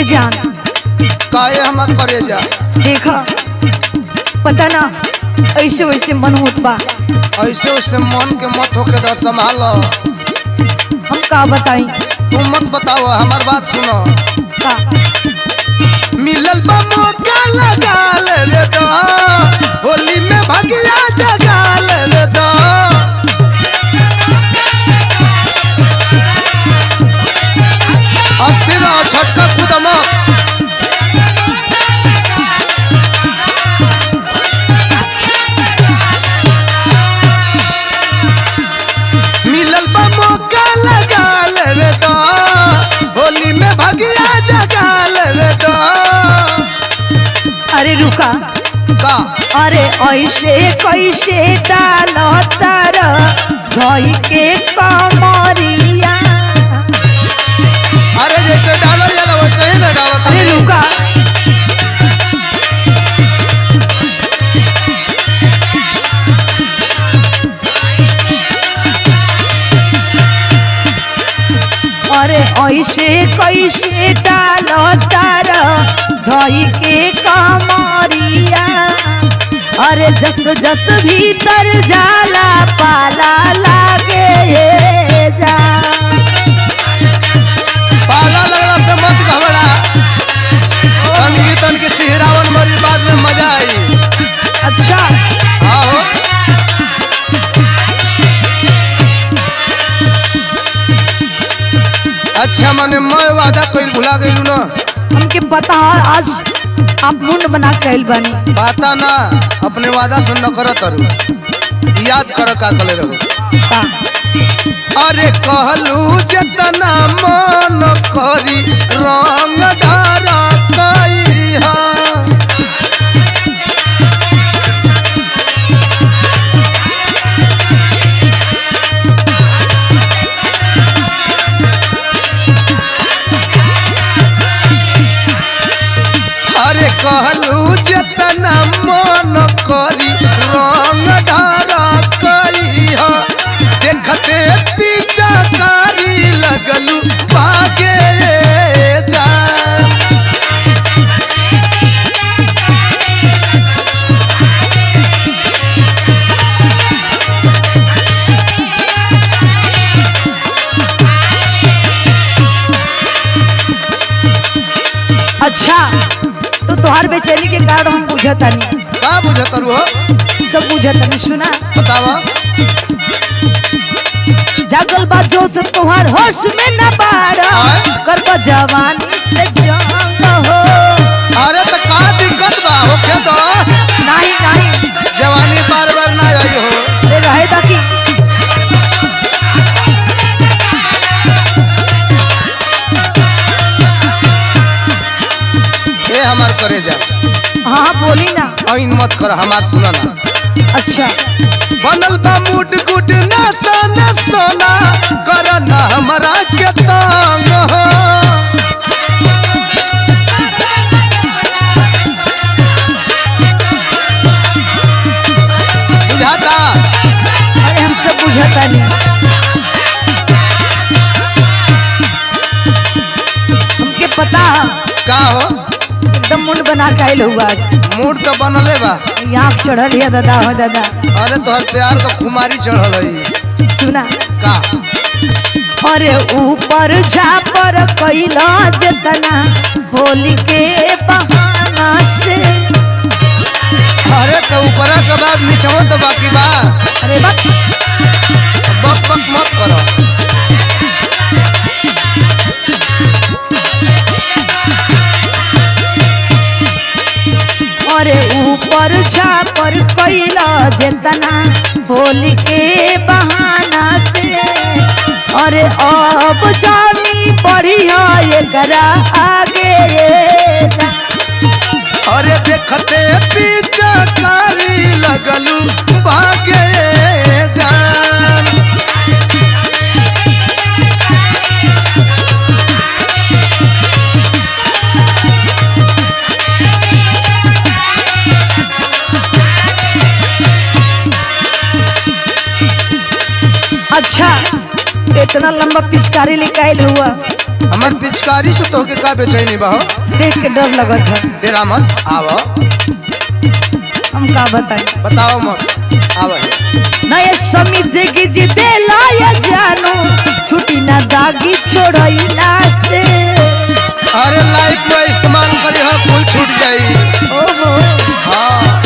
जान काहे हम करे जा देखा पता ना ऐसे वैसे मन होत बा। ऐसे वैसे मन के मत होके दो संभाल। हम का बताई तू मत बताओ हमार बात सुनो। का मिलल बा मौका लगा ले दो होली में भगिया जगा ले दो। अस्थिर और छटका खुदमा मिलल बा मौका लगा ले दो होली में भगिया जगा ले दो। अरे रुका का अरे ऐसे कैसे डालो तार धोई के कमरिया। अरे जैसे डालल जाला वैसे ही ना डालत। अरे रुका अरे ऐसे कैसे डालो तार धोई के कमरिया। अरे जस जस भीतर जाला पाला लागे जा। पाला लगला से मत घबरा तनकी सिहरावन मरी बाद में मजा आई। अच्छा आओ अच्छा मने मैं वादा कइल भुला गइलू ना। हमके पता है आज आप मुंड बना के आइल बानी। बाता ना अपने वादा से न करत अरु याद कर का कले रहो। का अरे कहलू जतना मन करी रंग धारा कइहा। अरे कहलू जतना मन करी रंग धारा कइहा। देखते पीछा कारी लगलू भागे जा। अच्छा तो तोहार बेचैनी के कारण हम बुझतानी। का बुझत अरु हो सब बुझतानी सुना। बतावा। जागल बा जोश तोहार होश में न बाड़ा आय? करबा जवानी से जंग हो। अरे तो का दिक्कत बा होखे तो नहीं नहीं जवानी बार बार ना आई हो। ले रहे ताकि ए हमार करे जा हाँ बोली ना। आइन मत कर हमार सुना ना। अच्छा बनल बा मूड गुड ना सोना सोना कर ना हमरा के तंग हो। बुझाता अरे हम सब बुझतानी। हमके पता का हो एकदम मुंड बना के आइल हुआ आज। मूड तो बनले बा। आँख चढ़ल है दादा हो दादा। अरे तोहर प्यार तो खुमारी चढ़ल है। सुना का अरे ऊपर झापर कैला जतना होली के बहाना से। अरे तो ऊपर के बाद नीचे तो बाकी बा। अरे बक बक बक मत करो। अरे ऊपर झापर कैला जतना होली के बहाना से। अरे अब जानी बढ़िया एकरा आगे जा। अरे देखते पीछा कारी लगलू भागे जान। अच्छा इतना लंबा पिचकारी निकाल हुआ हमार पिचकारी से तोहके का बेचैनी बा हो? देख के डर लगत है। तेरा मत आवो, हम का बताएं? बताओ मत आवो। नए समीज गिज देला या जानो छुटी ना दागी छोड़ैला से। अरे लाइफ में इस्तेमाल करी हो फूल छूट जाई। ओहो हाँ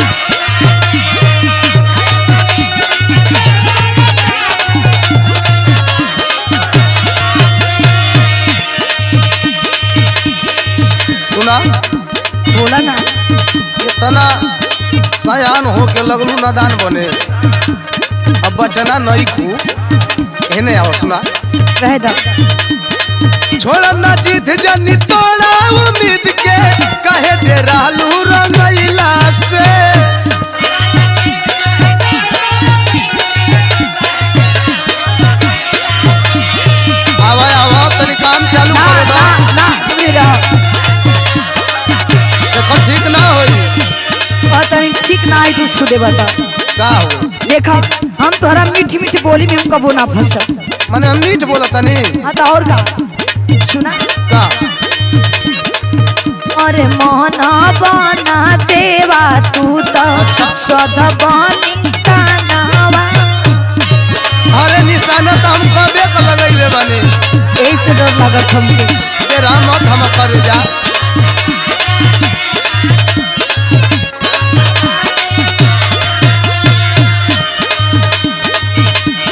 सुना, बोला ना। इतना सयान हो के लगलू नादान बने, अब बचना नहीं खू हेने आओ। सुना, रह दा छोड़ ना जीत जनी तोड़ा उम्मीद के, कहे दे रहलू रंगैला से। आवा आवा तनी काम चालू ना करे दो। ना ना तुम रहो। देखो ठीक ना होई। पता नहीं ठीक ना आई तू छुदे बता। का हो देखा हम तोहरा मीठी मीठी बोली में हम कबो ना फंसा। माने हम मीठ बोला तनी हाँ तो और का सुना। का अरे मोहना बना देवा तू तो सद बनी सनावा। अरे निशाना तो हम कबे का लगैले बानी। ऐसे डर लगत हमके। तेरा मत हम करे जा।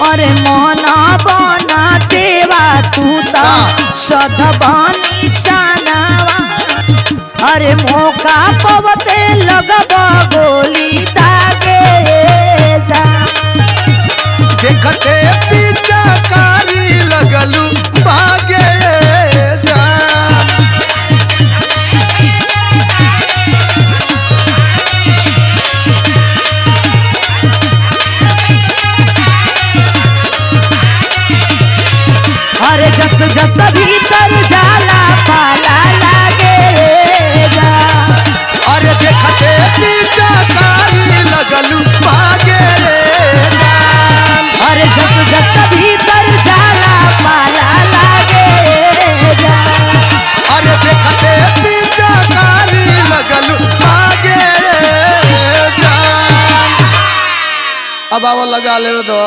अरे मोहना बना देवा तू तो सद बनी सनावा। अरे मौका पवते लगब गोली दागे जा। देखते पीछा कारी लगलू भागे जा। अरे जस जस भीतर जाला पाला लागे जा। अरे देखते पीछा कारी लगलू भागे जा। अरे जस जस भीतर जाला पाला लागे जा। अरे देखते पीछा कारी लगलू भागे जा। अब आवा लगा ले दो।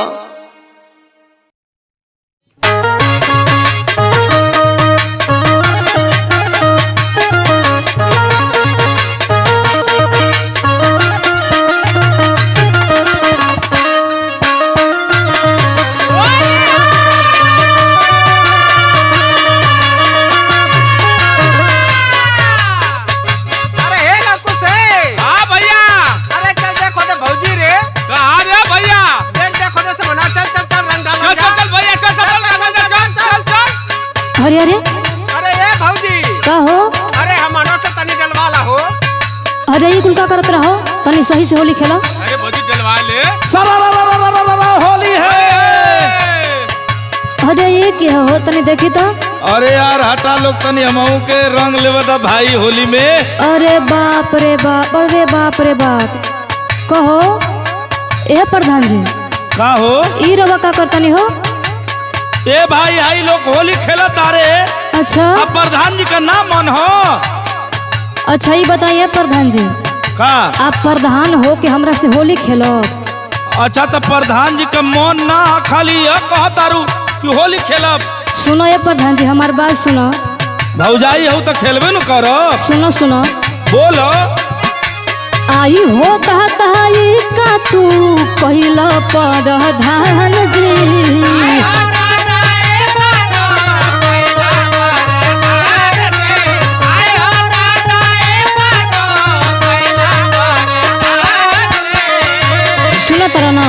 अरे अरे अरे ये भौजी का हो? अरे हमनो से तनी डलवाला हो। अरे ये कुल का करत रहो तनी सही से होली खेला। अरे भौजी डलवा ले। होली है। अरे ये क्या हो तनी देखी तो। अरे यार हटा लोग तनी हमहू के रंग लेवता भाई होली में। अरे बाप रे बाप, अरे बाप रे बाप। कहो ए प्रधान जी का हो ई रवा का करतनी हो? ए भाई हाई लोग होली खेला तारे। अच्छा अब प्रधान जी का नाम मन हो। अच्छा ये बताइए प्रधान जी, का आप प्रधान हो के हमरा से होली खेलो? अच्छा तो प्रधान जी का मन ना खाली यह कह तारू कि होली खेलब। सुनो ये प्रधान जी हमार बात सुनो। भौजाई हो तो खेलबे न करो। सुनो सुनो बोलो। आई हो ताई का तू पहिला प्रधान जी। सुनो तरह ना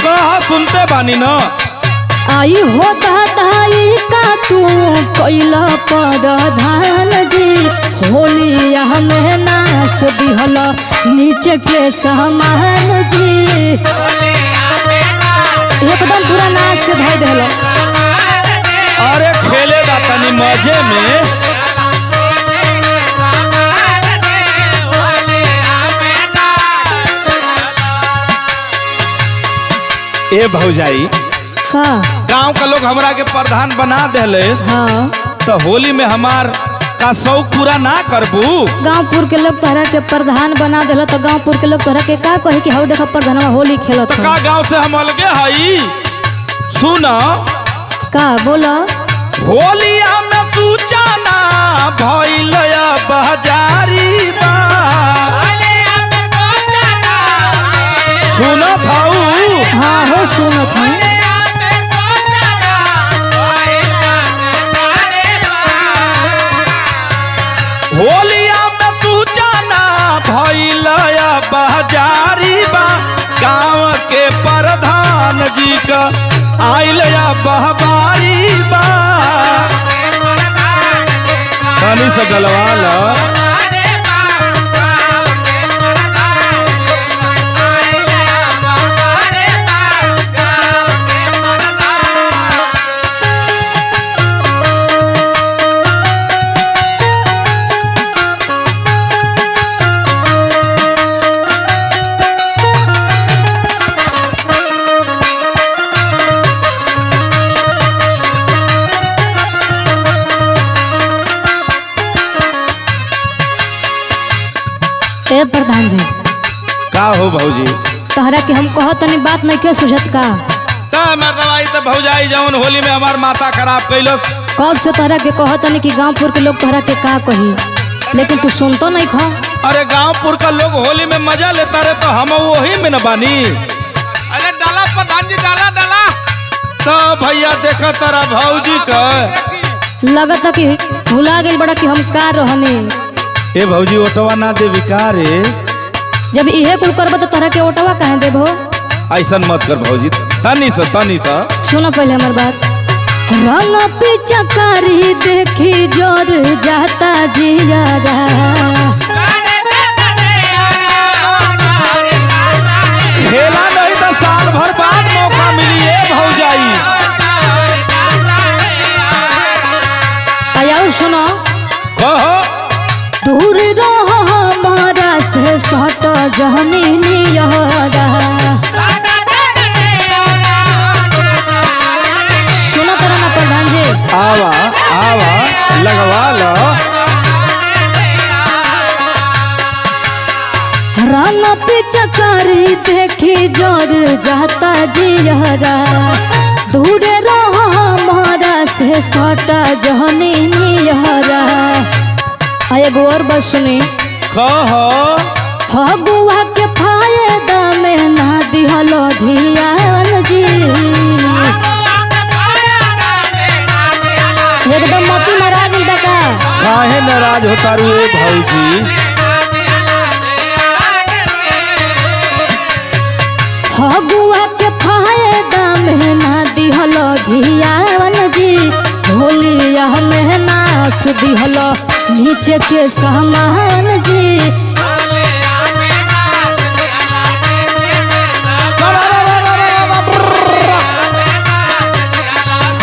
कहा सुनते बानी न। आई हो ताई का तू पहिला प्रधान जी। होली हमें नाश दिहल नीचे के सामान जी। एकदम पूरा नाश के भाई दिहल। अरे खेलेगा तनी मजे में। ए भौजाई का गांव का लोग हमरा के प्रधान बना देले। हाँ तो होली में हमार का शौक पूरा ना करबू? गांवपुर के लोग तोहरा के प्रधान बना देला तो गांवपुर के लोग तोहरा के का कहे कि हौ देखा प्रधानवा होली खेलत तो ह। का गांव से हम अलगे हई? सुन, का बोला? होलिया में सूचना भइल बाजारी बा। सुनत हऊ? हाँ हो सुनत हूँ। होलिया में सूचना भइल बाजारी बा। गाँव के प्रधान जी का आइल बहबारी बा। तनी से गलवाला। ए प्रधान जी, का हो भौजी? तोहरा के हम कहत तनी बात नहीं के सुझत का? दवाई तो भौजाई जवन होली में हमार माथा खराब कैलस। कब से तोहरा के कहत तनी कि गांवपुर के लोग तोहरा के का कही, लेकिन तू सुनतो नहीं खा। अरे गांवपुर का लोग होली में मजा लेता रहे तो हम वही में न बानी। अरे डाला प्रधान जी, डाला डाला। तो भैया देखा तारा भौजी का लगता कि भुला गइल बड़ा कि हम का रहनी। ए भौजी ओटवा ना दे विकारे। जब इहे कुल करब तो तोहरा के ओटवा काहे देबो? ऐसा मत कर भौजी, तनी सा सुनो पहले हमार बात। रंग पिचकारी देखी जोर जाता जियारा। खेला नहीं तो साल भर बाद मौका मिली ए भौजाई। आया सुनो, कहो दूर रहो हमारा से सट जहनी नियरा। सुनो तेरा ना प्रधान जी। आवा आवा लगवा लो। रंग पिचकारी देखी जोर जाता जियरा। दूर रहो हमारा से सट जहनी नियरा। एगो और बात सुनी। कहो फगुआ के फायदा में ना दिहलो धियान जी। एकदम मोती नाराज बा का? काहे नाराज होता रू ए भौजी? फगुआ के फायदा में ना दिहलो धियान जी। होलिया में नाच दिहलो नीचे के सामान जी।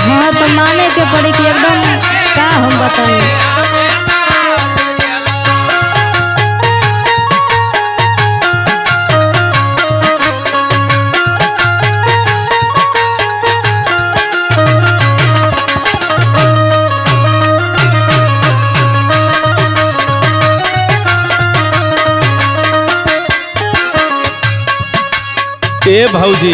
हाँ तो माने के पड़ी कि एकदम का हम बताएं। ए भौजी,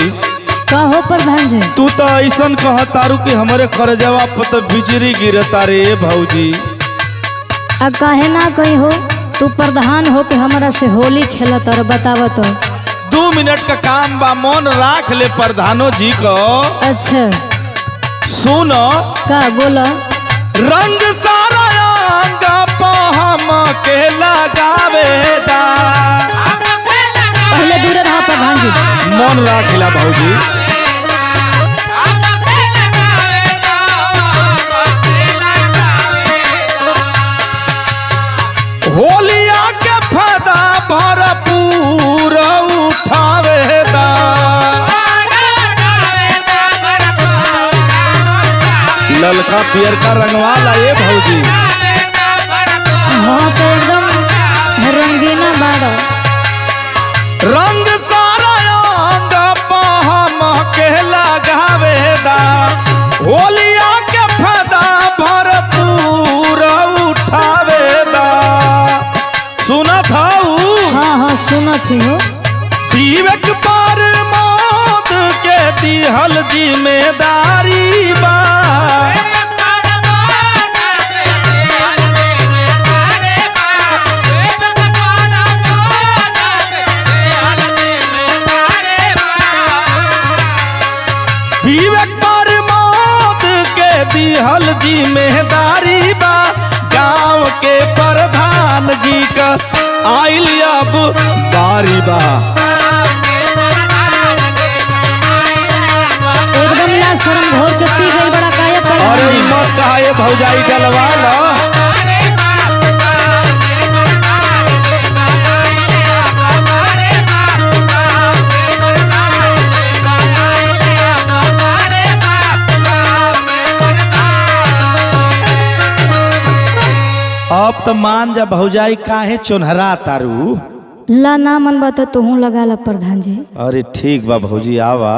कहो प्रधान जी। तू तो ऐसा कह तारू कि हमारे खरजवा पर तो बिजली गिरता रे भौजी। अब काहे ना कही हो, तू प्रधान हो के हमारा से होली खेलत और बतावत हो। 2 मिनट का काम बा, मन राख ले प्रधानो जी को। अच्छा सुनो, का बोला? रंग सारा अंग पे हम के लगावेदा। पहले दूर रहा प्रधान जी। मन राखिला भौजी। होलिया के फायदा भरपूर उठावेदा। ललका पियर का रंगवाला ये भौजी। हाँ तो एकदम रंगीना बाड़ा। रंग सारा अंग पे हम के लगावेदा। होलिया के फायदा भरपूर कैसे हो? विवेक पर मौत के दिहल जिम्मेदारी बा। विवेक पर मौत के दिहल जिम्मेदारी बा। गांव के प्रधान जी का आइल अब बारी बा। एकदम ना शर्म घोर के पी गई बड़ा काहे पर। अरे मत कहा भौजाई डलवा ला। अब तो मान जा भौजाई काहे चुनहरा तारू। ला ना मन बा तो तुहू लगा ला प्रधान जी। अरे ठीक बा भौजी आवा।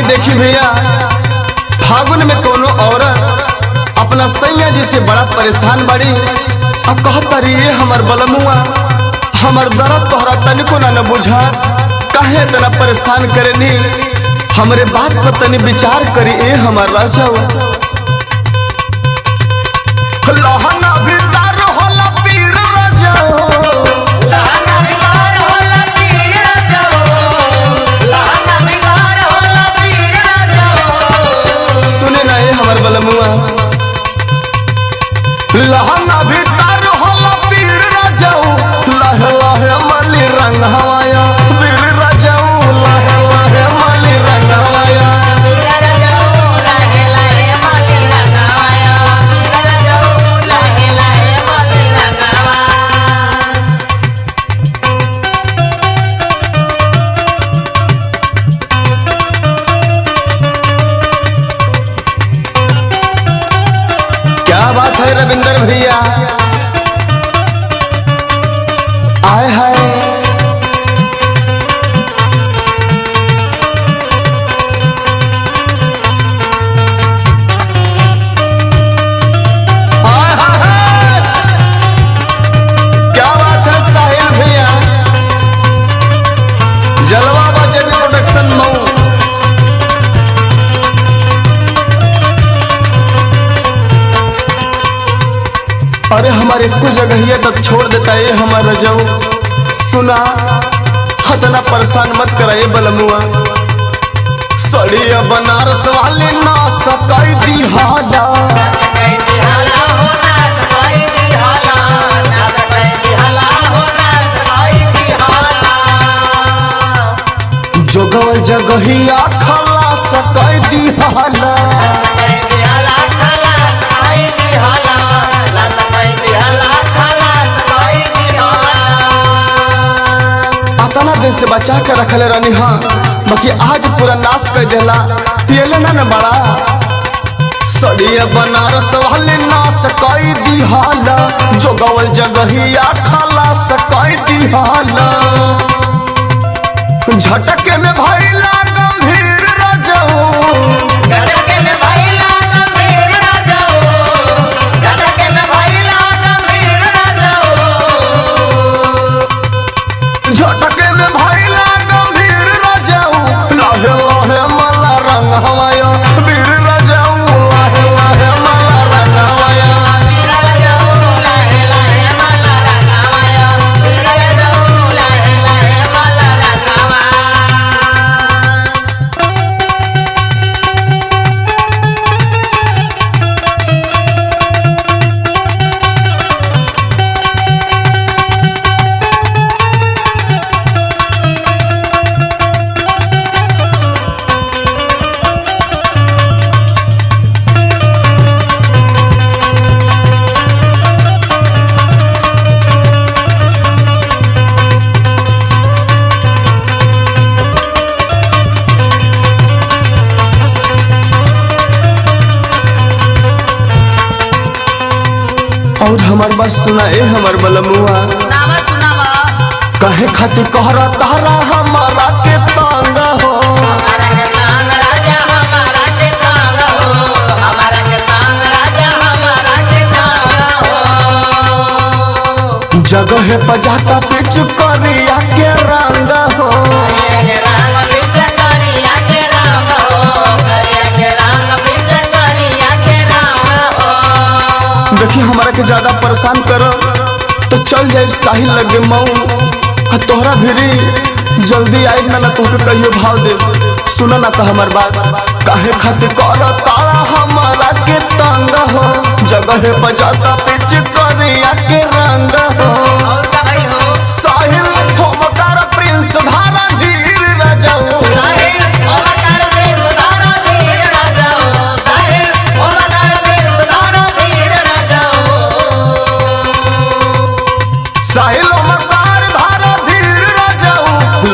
देखी भैया, फागुन में कोनो औरत अपना सैया जी से बड़ा परेशान बड़ी और कहता रही हमर बलमुआ हमर दर्द तोहरा तनिको ना बुझा, काहे इतना परेशान करेनी, हमरे बात पर तनी विचार करी ए हमर राजा। लहना भीतर होला पीर राजा, लहना भीतर होला पीर राजा, लहना भीतर होला पीर राजा। सुने ना ए हमर बलमुआ, लहना भीतर होला पीर राजा, लह लह मली रंग हवाया पीर राजा, लह लह मली रंग हवाया पीर राजा, लह लह मली रंग हवाया पीर राजा, लह लह मली रंग हवाया। क्या बात है रविंदर भैया, आए हाय क्या बात है साहिल भैया, जलवा बजे प्रोडक्शन मऊ। अरे हमारे कुछ जगह तक छोड़ देता है हमारा जाऊ, सुना हतना परेशान मत कराए बलमुआ, सड़िया बनारस वाले ना सकाई दी हाला, जो गवल जगहिया खला सकाई दी हाला, अतना दिन से बचा कर रखले रहनी, हाँ बाकी आज पूरा नाश कर देला, पियले ना न बड़ा, सड़िया बनारस वाले ना सकाई दी हाला, जो गवल जगहिया खाला सकाई दी हाला, झटके में भइला गंभीर राजाओ, झटके में भइला गंभीर राजाओ, झटके में भइला गंभीर राजाओ, झटके में भइला गंभीर राजाओ, लाहे लाहे मला रंग हवाया वीर राजाओ, लाहे लाहे मला रंग हवाया वीर राजाओ, लाहे लाहे मला रंग हवाया वीर राजाओ, लाहे लाहे मला रंग हवाया। हमार बात सुना ए हमार बलमुआ। सुनावा सुनावा कहे खातिर कहरा तारा हमारा के तांग हो। हमारा के तांग राजा हमारा के तांग हो। हमारा के तांग राजा हमारा के तांग हो। जगह पे जाता पिच करिया के रंग हो। के रंग पिच करिया के रंग हो। करिया के रंग पिच करिया के रंग हो। देखिए हमारा के ज्यादा परेशान करो तो चल जाए साहिल लगे मऊ आ तोहरा भिरी जल्दी आई ना तोहके कहियो भाव दे। सुना ना तो हमार बात काहे खातिर कर तारा हमारा के तंग हो। जगह पे जाता पिच करिया के रंग हो। और का भाई हो साहिल हम कर प्रिंस धारा धीर रजऊ। साहिल ओमकार वीर सुधारो वीर राजाओ। साहिल ओमकार वीर सुधारो वीर राजाओ। साहिल मकार धारा धीर रजऊ।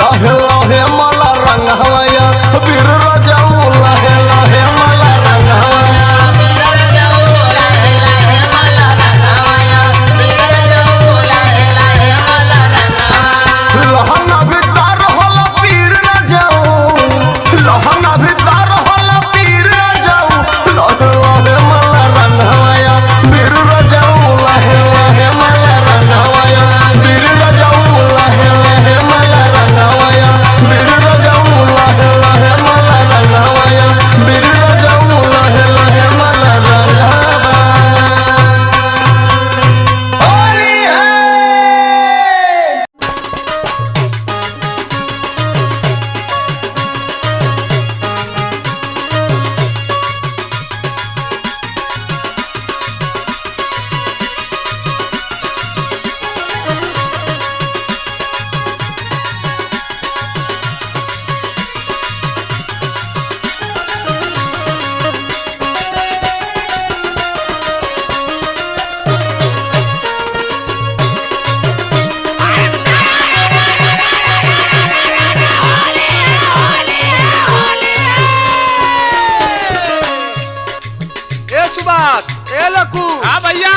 लहे लहे मला रंग हवया वीर रजऊ। लहे लहे मला रंग हवया वीर राजाओ लहे लहे मला रंगवाया। वीर राजाओ लहे लहे मला रंगवाया। लहंगा भीतर होला पीर रजऊ। लहंगा भीतर होला पीर रजऊ। लहे लहे मला रंग हवया वीर रजऊ। लहे लहे मला रंग हवया वीर रजऊ। लहे लहे मला रंग हवया वीर रजऊ। लहे लहे मला रंग हवया वीर रजऊ। लहे लहे मला रंग हवया। होली है। ए सुभाष ए लखू हाँ भैया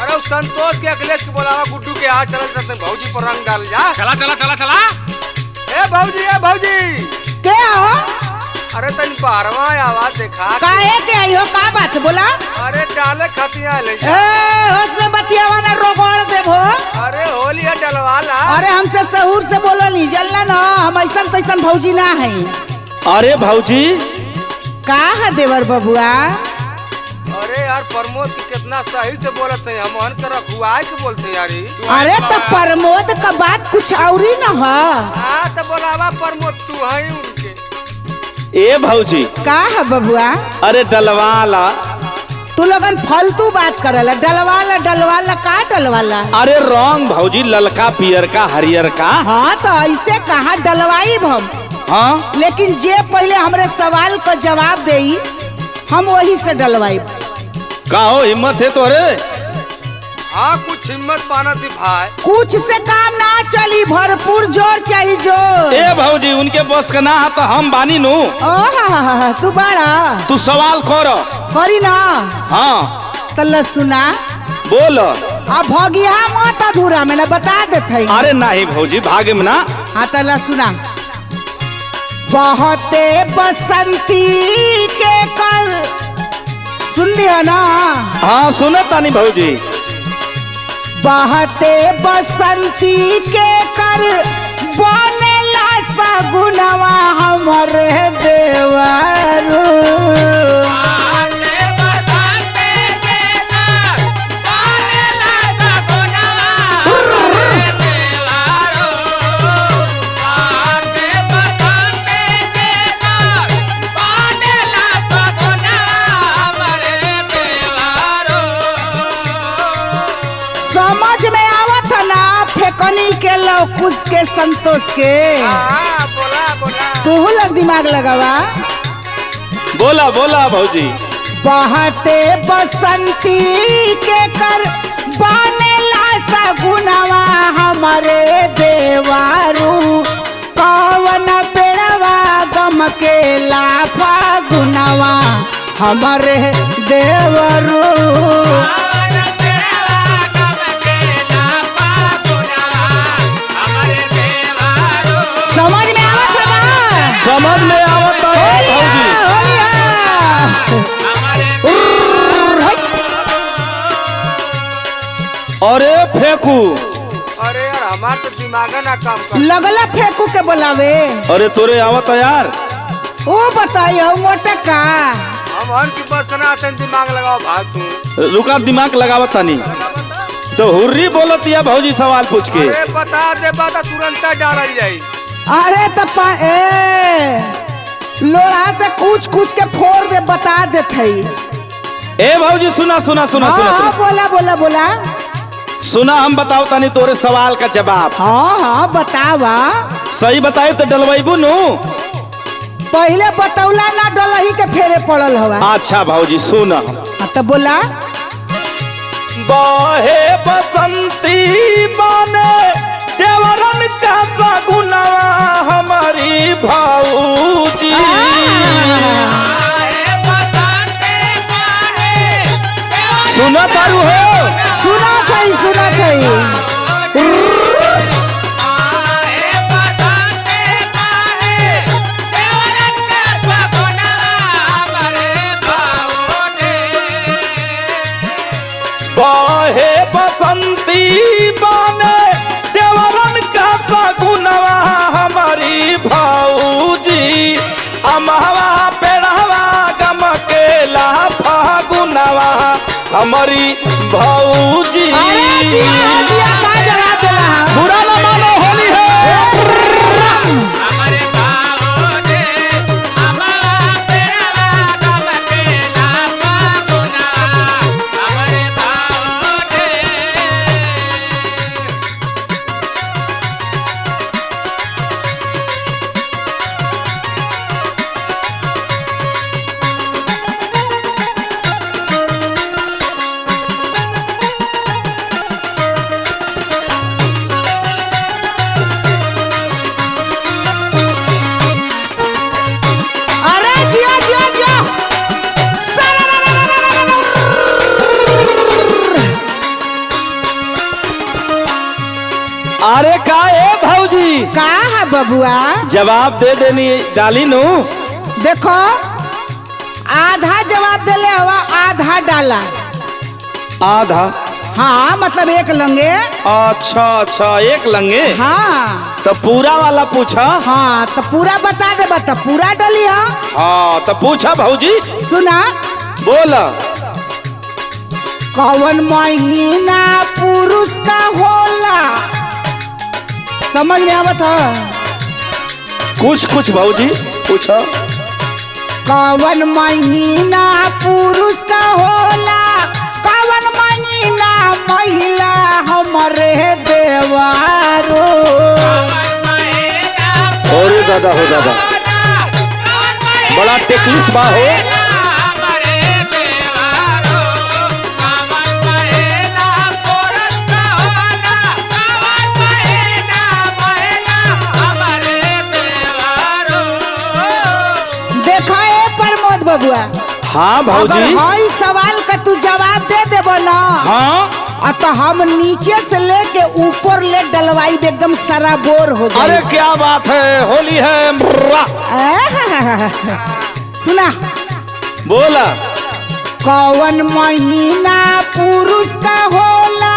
अरे उस संतोष के अखिलेश के बोलावा गुड्डू के आज चल चलते भौजी पर रंग डाल जा। चला चला चला चला ए भौजी क्या हो अरे तनी बारवा आवाज देखा काहे के आई हो का बात बोला। अरे डाले खतिया ले जा। ए होश में बतियावा ना रोगोड़ देबो। अरे होली है डलवाला। अरे हमसे सहूर से बोलो नहीं जल्ला ना हम ऐसन तैसन भौजी ना है। अरे भौजी का है देवर बबुआ। अरे यार प्रमोद की कितना सही से बोलते हैं हम कर रखुआई के बोलते हैं यारी। अरे तो प्रमोद का बात कुछ और ही न है। हाँ तो बोलावा प्रमोद तू है उनके। ए भौजी का है बबुआ अरे डलवाला। तू लोगन फालतू बात करला। डलवाला डलवाला का डलवाला। अरे रंग भौजी ललका पियर का हरियर का। हाँ तो ऐसे कहा डलवाई हम। हाँ लेकिन जे पहले हमरे सवाल का जवाब देई हम वही से डलवाई। का हो हिम्मत है तोरे। हाँ कुछ हिम्मत पाना थी भाई। कुछ से काम ना चली भरपूर जोर चाहिए जोर। ए भौजी उनके बस का ना है तो हम बानी नु। ओह तू बड़ा तू सवाल कर। करी ना हाँ तल्ला सुना। बोल। अब भगिया मत अधूरा में ना बता देते। अरे नहीं भौजी भागे में ना। हाँ तल्ला सुना। बहुते बसंती के कर सुन लिया ना। हाँ सुना तानी भौजी। बहते बसंती के कर बनेला सगुनवा हमरे देवारू। समझ में आवत ना फेकनी के लौकुश के संतोष के। हाँ बोला बोला। तू लग दिमाग लगावा। बोला बोला भौजी। बहते बसंती के कर बनेला सगुनवा हमरे देवारू। कवन पेड़वा गम के लाफा गुनवा हमरे देवरू। समझ में आवता है भौजी। अरे फेंकू, अरे यार हमार तो दिमाग ना काम कर। लगला फेंकू के बोलावे। अरे तोरे आवता यार। ओ बताइयो मोटा का हम हर की बस करना आते दिमाग लगाओ भाग तू। रुका दिमाग लगावत तानी तो हुर्री बोलत या भौजी सवाल पूछ के। अरे बता दे बात तुरंत डाल जाई। अरे तपा लोड़ा से कुछ कुछ के फोड़ दे बता दे थई। ए भौजी सुना सुना सुना सुना हाँ सुना बोला बोला बोला। सुना हम बताओ तानी तोरे सवाल का जवाब। हाँ हाँ बतावा। सही बताए तो डलवाइबू नु। पहले बतौला ना डलही के फेरे पड़ल हवा। अच्छा भौजी सुना। हाँ तो बोला। बाहे बसंती माने देवरन का सगुनवा हमारी भाऊजी। सुना तारू हो। सुना थई सुना थई। बाहे बसंती बाने देवरन का सगुनवा हमारी भाऊजी। अमहवा पेड़वा गमकेला फागुनवा हमारी भाऊजी। का जवाब देला है? बुरा न मानो होली है। अरे जिया जिया जिया। अरे का ए भौजी का है बबुआ? जवाब दे देनी डाली नु। देखो आधा जवाब देले हवा आधा डाला। आधा। हाँ मतलब एक लंगे। अच्छा अच्छा एक लंगे। हाँ तो पूरा वाला पूछा। हाँ तो पूरा बता दे बता पूरा डली है। हाँ तो पूछा भौजी। सुना बोला। कौन महीना पुरुष का होला? समझ में आवत है? कुछ कुछ भौजी पूछा। कौन महीना पुरुष का होला? कौन महीना महिला हमरे देवारो? अरे दादा हो दादा बड़ा टेक्निस बा हो। देखा ए प्रमोद बबुआ। हाँ अगर भौजी। हई सवाल का तू जवाब दे देबो ना हाँ तो हम नीचे से लेके ऊपर ले डलवाई एकदम सराबोर हो जाए। अरे क्या बात है होली है। सुना बोला। कौन महीना पुरुष का होला?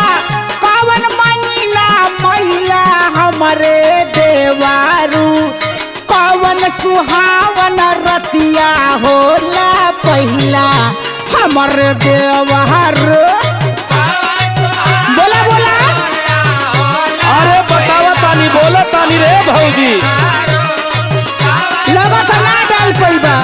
कौन महीना महिला हमरे देवारू? कौन सुहावन रतिया होला पहिला हमरे देवारू? बोला बोला। अरे बतावा तानी बोला तानी रे भौजी। लगत ना डाल पैबा।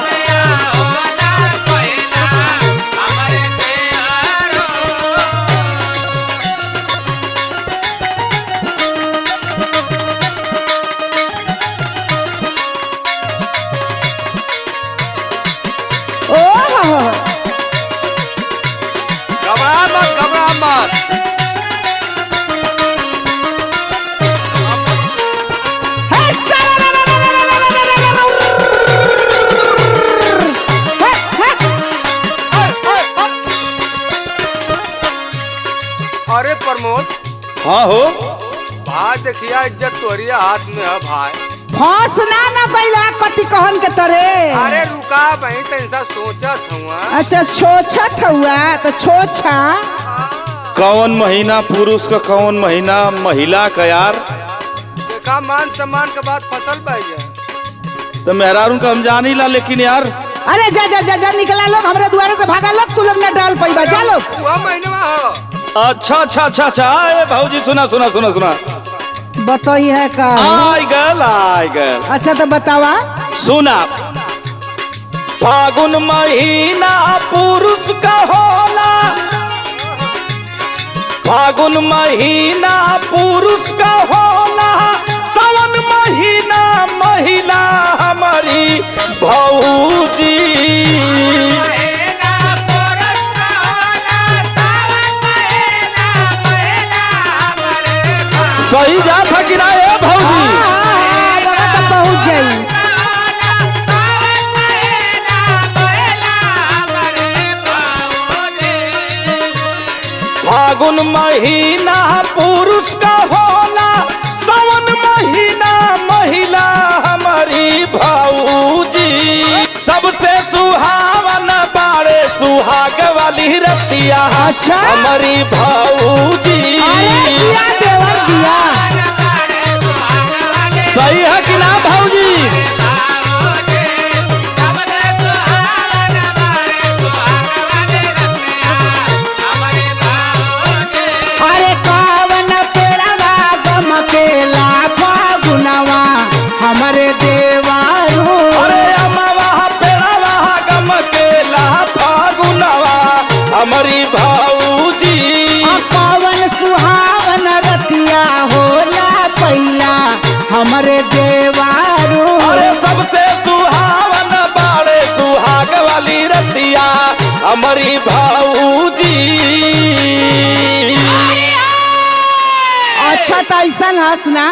घबरा मत घबरा मत। अरे प्रमोद। हाँ हो। भाई देखिया इज्जत तोहरी हाथ में है भाई। फंस ना ना कैला कति गहन के तरे। अरे रुका भाई तैसा सोचत हुआ। अच्छा छोछत हुआ तो छोछा कौन महीना पुरुष का कौन महीना महिला का यार। देखा मान सम्मान के बाद फसल बह जाए तो मेहरारू का हम जानी ला लेकिन यार। अरे जा जा जा जा निकला लोग हमारे द्वारे से भागा लोग तू लोग न डाल पैबा जा लोग। वह महीना हो। अच्छा अच्छा अच्छा अच्छा ए भाऊजी सुना सुना सुना सुना बताई है का आई गल अच्छा तो बतावा सुना। फागुन महीना पुरुष का होला, फागुन महीना पुरुष का होला, सावन महीना महिला हमारी भौजी। सही जा था कि ना ए भौजी। लगा तो पहुंच जाई। फागुन महीना पुरुष का होला, सावन महीना महिला हमारी भौजी। सबसे सुहावन बाड़े सुहाग वाली रतिया अच्छा हमारी भौजी। अरे जिया देवर जिया सही है कि ना भौजी। अरे कावन पेड़वा गमकेला फागुनवा हमारे देवारू। अरे अमवा पेड़वा गमकेला फागुनवा हमारी भौजी। कावन सुहावन रतिया होला पहिला हमारे देवारू। अरे सबसे सुहावन बाड़े सुहाग वाली रतिया हमारी भौजी। अच्छा तो ऐसा ना सुना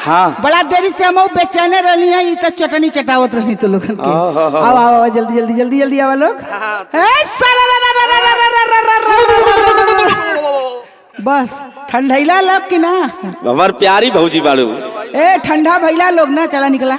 हाँ बड़ा देरी से हम बेचैने रहनी है तो चटनी चटावत रहनी तो लोगन के। आओ आओ जल्दी जल्दी जल्दी जल्दी आवा लोग। बस ठंडैला लोग की ना हमार प्यारी भौजी बाड़ू। ए ठंडा भैला लोग ना चला निकला।